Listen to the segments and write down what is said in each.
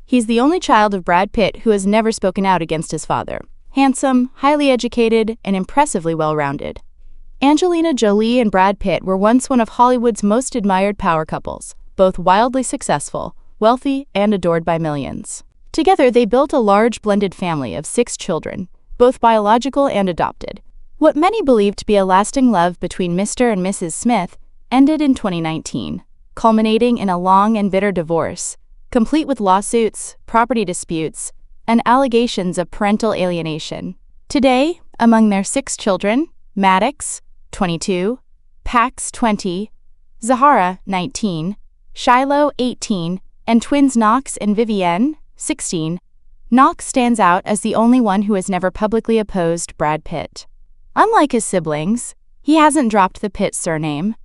He's the only child of Brad Pitt who has never spoken out against his father. Handsome, highly educated, and impressively well-rounded. Angelina Jolie and Brad Pitt were once one of Hollywood's most admired power couples, both wildly successful, wealthy, and adored by millions. Together, they built a large blended family of 6 children, both biological and adopted. What many believed to be a lasting love between Mr. and Mrs. Smith ended in 2019, culminating in a long and bitter divorce, complete with lawsuits, property disputes, and allegations of parental alienation. Today, among their 6 children, Maddox, 22, Pax, 20, Zahara, 19, Shiloh, 18, and twins Knox and Vivienne, 16, Knox stands out as the only one who has never publicly opposed Brad Pitt. Unlike his siblings, he hasn't dropped the Pitt surname,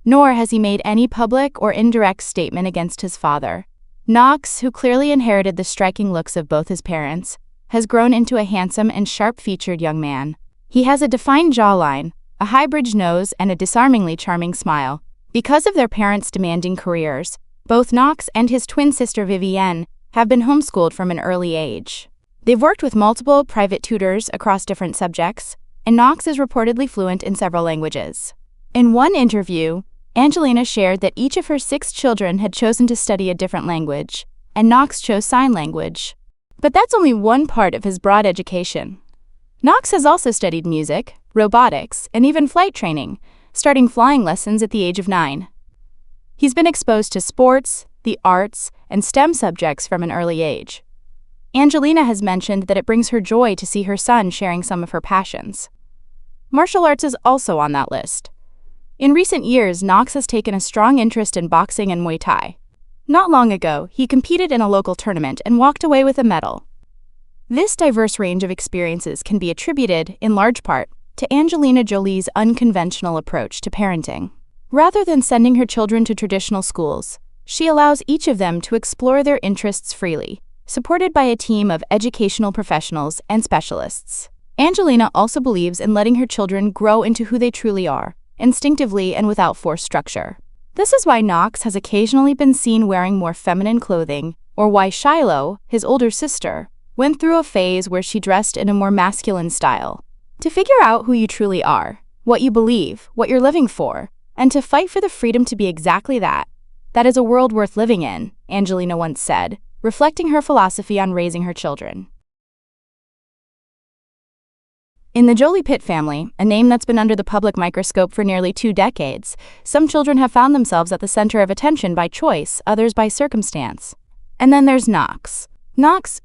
nor has he made any public or indirect statement against his father. Knox, who clearly inherited the striking looks of both his parents, has grown into a handsome and sharp-featured young man. He has a defined jawline, a high-bridge nose, and a disarmingly charming smile. Because of their parents' demanding careers, both Knox and his twin sister Vivienne have been homeschooled from an early age. They've worked with multiple private tutors across different subjects, and Knox is reportedly fluent in several languages. In one interview, Angelina shared that each of her 6 children had chosen to study a different language, and Knox chose sign language. But that's only one part of his broad education. Knox has also studied music, robotics, and even flight training, starting flying lessons at the age of 9. He's been exposed to sports, the arts, and STEM subjects from an early age. Angelina has mentioned that it brings her joy to see her son sharing some of her passions. Martial arts is also on that list. In recent years, Knox has taken a strong interest in boxing and Muay Thai. Not long ago, he competed in a local tournament and walked away with a medal. This diverse range of experiences can be attributed, in large part, to Angelina Jolie's unconventional approach to parenting. Rather than sending her children to traditional schools, she allows each of them to explore their interests freely, supported by a team of educational professionals and specialists. Angelina also believes in letting her children grow into who they truly are, instinctively and without forced structure. This is why Knox has occasionally been seen wearing more feminine clothing, or why Shiloh, his older sister, went through a phase where she dressed in a more masculine style. To figure out who you truly are, what you believe, what you're living for, and to fight for the freedom to be exactly that is a world worth living in, Angelina once said, reflecting her philosophy on raising her children. In the Jolie-Pitt family, a name that's been under the public microscope for nearly 2 decades, some children have found themselves at the center of attention by choice, others by circumstance. And then there's Knox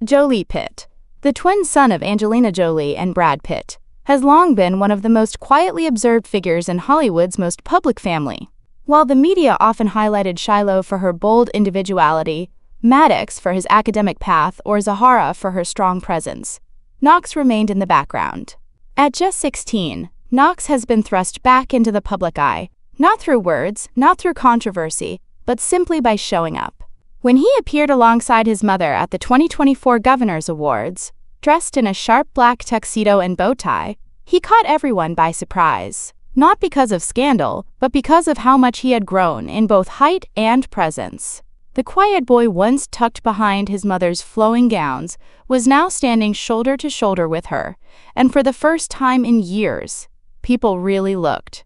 Jolie-Pitt, the twin son of Angelina Jolie and Brad Pitt, has long been one of the most quietly observed figures in Hollywood's most public family. While the media often highlighted Shiloh for her bold individuality, Maddox for his academic path, or Zahara for her strong presence, Knox remained in the background. At just 16, Knox has been thrust back into the public eye, not through words, not through controversy, but simply by showing up. When he appeared alongside his mother at the 2024 Governor's Awards, dressed in a sharp black tuxedo and bow tie, he caught everyone by surprise. Not because of scandal, but because of how much he had grown in both height and presence. The quiet boy once tucked behind his mother's flowing gowns was now standing shoulder to shoulder with her, and for the first time in years, people really looked.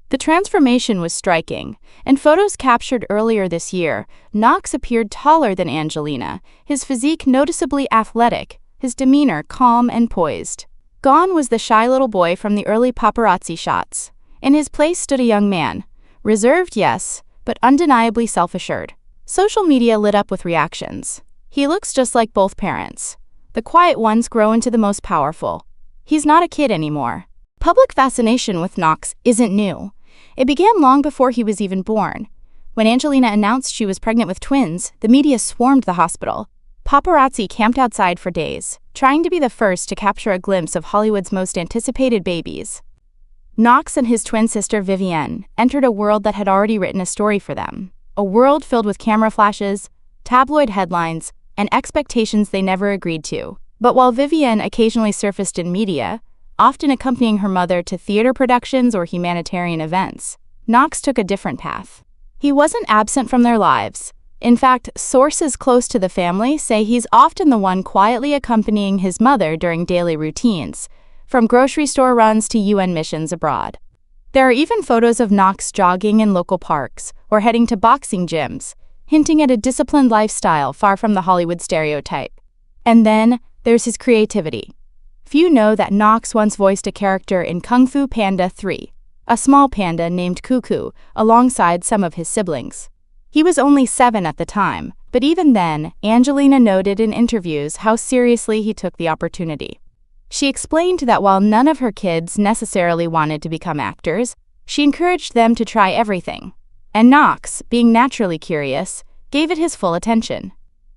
The transformation was striking. In photos captured earlier this year, Knox appeared taller than Angelina, his physique noticeably athletic, his demeanor calm and poised. Gone was the shy little boy from the early paparazzi shots. In his place stood a young man, reserved, yes, but undeniably self-assured. Social media lit up with reactions. He looks just like both parents. The quiet ones grow into the most powerful. He's not a kid anymore. Public fascination with Knox isn't new. It began long before he was even born. When Angelina announced she was pregnant with twins, the media swarmed the hospital. Paparazzi camped outside for days, trying to be the first to capture a glimpse of Hollywood's most anticipated babies. Knox and his twin sister Vivienne entered a world that had already written a story for them. A world filled with camera flashes, tabloid headlines, and expectations they never agreed to. But while Vivienne occasionally surfaced in media, often accompanying her mother to theater productions or humanitarian events, Knox took a different path. He wasn't absent from their lives. In fact, sources close to the family say he's often the one quietly accompanying his mother during daily routines, from grocery store runs to UN missions abroad. There are even photos of Knox jogging in local parks or heading to boxing gyms, hinting at a disciplined lifestyle far from the Hollywood stereotype. And then there's his creativity. Few know that Knox once voiced a character in Kung Fu Panda 3, a small panda named Cuckoo, alongside some of his siblings. He was only 7 at the time, but even then, Angelina noted in interviews how seriously he took the opportunity. She explained that while none of her kids necessarily wanted to become actors, she encouraged them to try everything. And Knox, being naturally curious, gave it his full attention.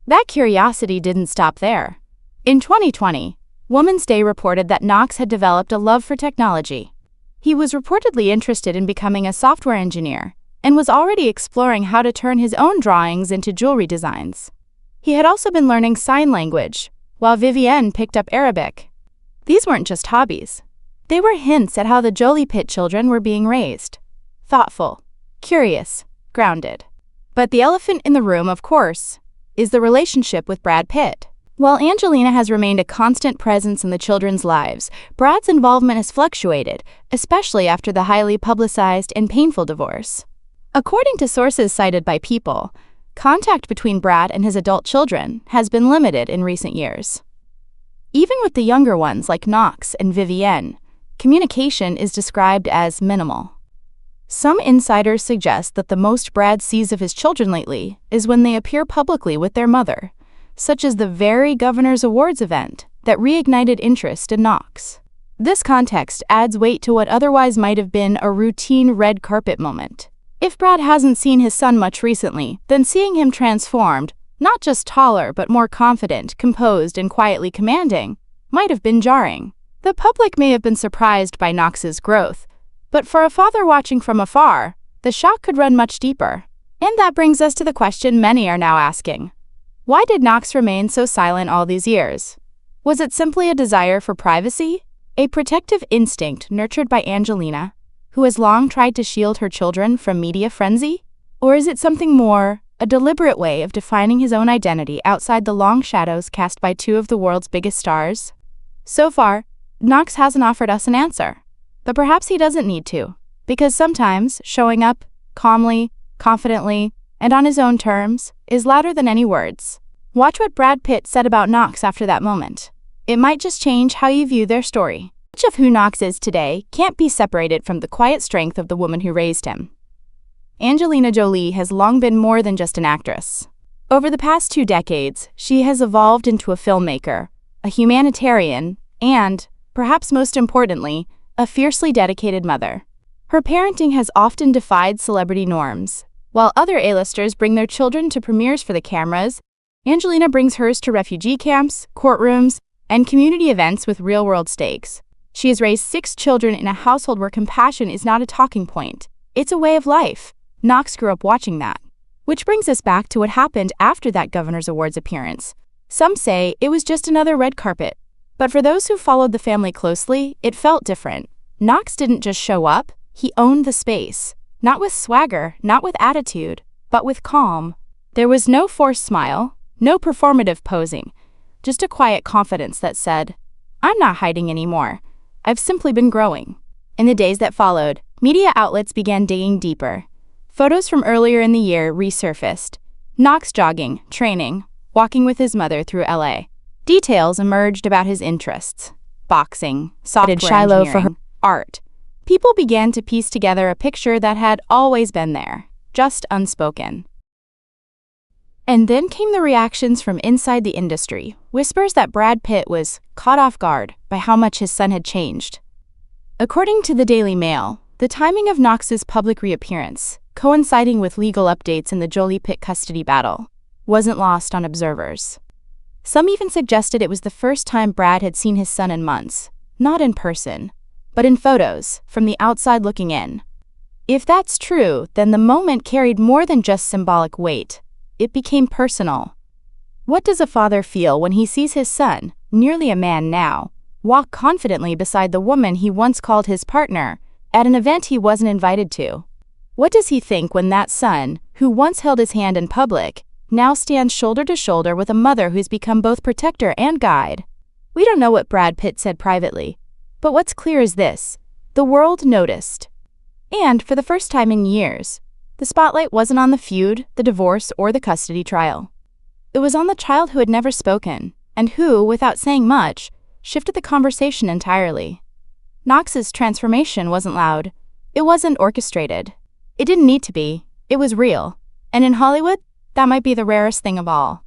That curiosity didn't stop there. In 2020, Women's Day reported that Knox had developed a love for technology. He was reportedly interested in becoming a software engineer and was already exploring how to turn his own drawings into jewelry designs. He had also been learning sign language, while Vivienne picked up Arabic. These weren't just hobbies. They were hints at how the Jolie-Pitt children were being raised. Thoughtful, curious, grounded. But the elephant in the room, of course, is the relationship with Brad Pitt. While Angelina has remained a constant presence in the children's lives, Brad's involvement has fluctuated, especially after the highly publicized and painful divorce. According to sources cited by People, contact between Brad and his adult children has been limited in recent years. Even with the younger ones like Knox and Vivienne, communication is described as minimal. Some insiders suggest that the most Brad sees of his children lately is when they appear publicly with their mother, such as the very Governor's Awards event that reignited interest in Knox. This context adds weight to what otherwise might have been a routine red carpet moment. If Brad hasn't seen his son much recently, then seeing him transformed, not just taller but more confident, composed, and quietly commanding, might have been jarring. The public may have been surprised by Knox's growth, but for a father watching from afar, the shock could run much deeper. And that brings us to the question many are now asking. Why did Knox remain so silent all these years? Was it simply a desire for privacy? A protective instinct nurtured by Angelina, who has long tried to shield her children from media frenzy? Or is it something more, a deliberate way of defining his own identity outside the long shadows cast by two of the world's biggest stars? So far, Knox hasn't offered us an answer. But perhaps he doesn't need to, because sometimes showing up, calmly, confidently, and on his own terms, is louder than any words. Watch what Brad Pitt said about Knox after that moment. It might just change how you view their story. Much of who Knox is today can't be separated from the quiet strength of the woman who raised him. Angelina Jolie has long been more than just an actress. Over the past 2 decades, she has evolved into a filmmaker, a humanitarian, and, perhaps most importantly, a fiercely dedicated mother. Her parenting has often defied celebrity norms. While other A-listers bring their children to premieres for the cameras, Angelina brings hers to refugee camps, courtrooms, and community events with real-world stakes. She has raised 6 children in a household where compassion is not a talking point. It's a way of life. Knox grew up watching that. Which brings us back to what happened after that Governor's Awards appearance. Some say it was just another red carpet. But for those who followed the family closely, it felt different. Knox didn't just show up, he owned the space. Not with swagger, not with attitude, but with calm. There was no forced smile, no performative posing, just a quiet confidence that said, "I'm not hiding anymore. I've simply been growing." In the days that followed, media outlets began digging deeper. Photos from earlier in the year resurfaced. Knox jogging, training, walking with his mother through LA. Details emerged about his interests: boxing, software engineering, for her art. People began to piece together a picture that had always been there, just unspoken. And then came the reactions from inside the industry, whispers that Brad Pitt was caught off guard by how much his son had changed. According to the Daily Mail, the timing of Knox's public reappearance, coinciding with legal updates in the Jolie-Pitt custody battle, wasn't lost on observers. Some even suggested it was the first time Brad had seen his son in months, not in person, but in photos, from the outside looking in. If that's true, then the moment carried more than just symbolic weight. It became personal. What does a father feel when he sees his son, nearly a man now, walk confidently beside the woman he once called his partner, at an event he wasn't invited to? What does he think when that son, who once held his hand in public, now stands shoulder to shoulder with a mother who's become both protector and guide. We don't know what Brad Pitt said privately, but what's clear is this: the world noticed. And for the first time in years, the spotlight wasn't on the feud, the divorce, or the custody trial. It was on the child who had never spoken, and who, without saying much, shifted the conversation entirely. Knox's transformation wasn't loud. It wasn't orchestrated. It didn't need to be. It was real. And in Hollywood, that might be the rarest thing of all.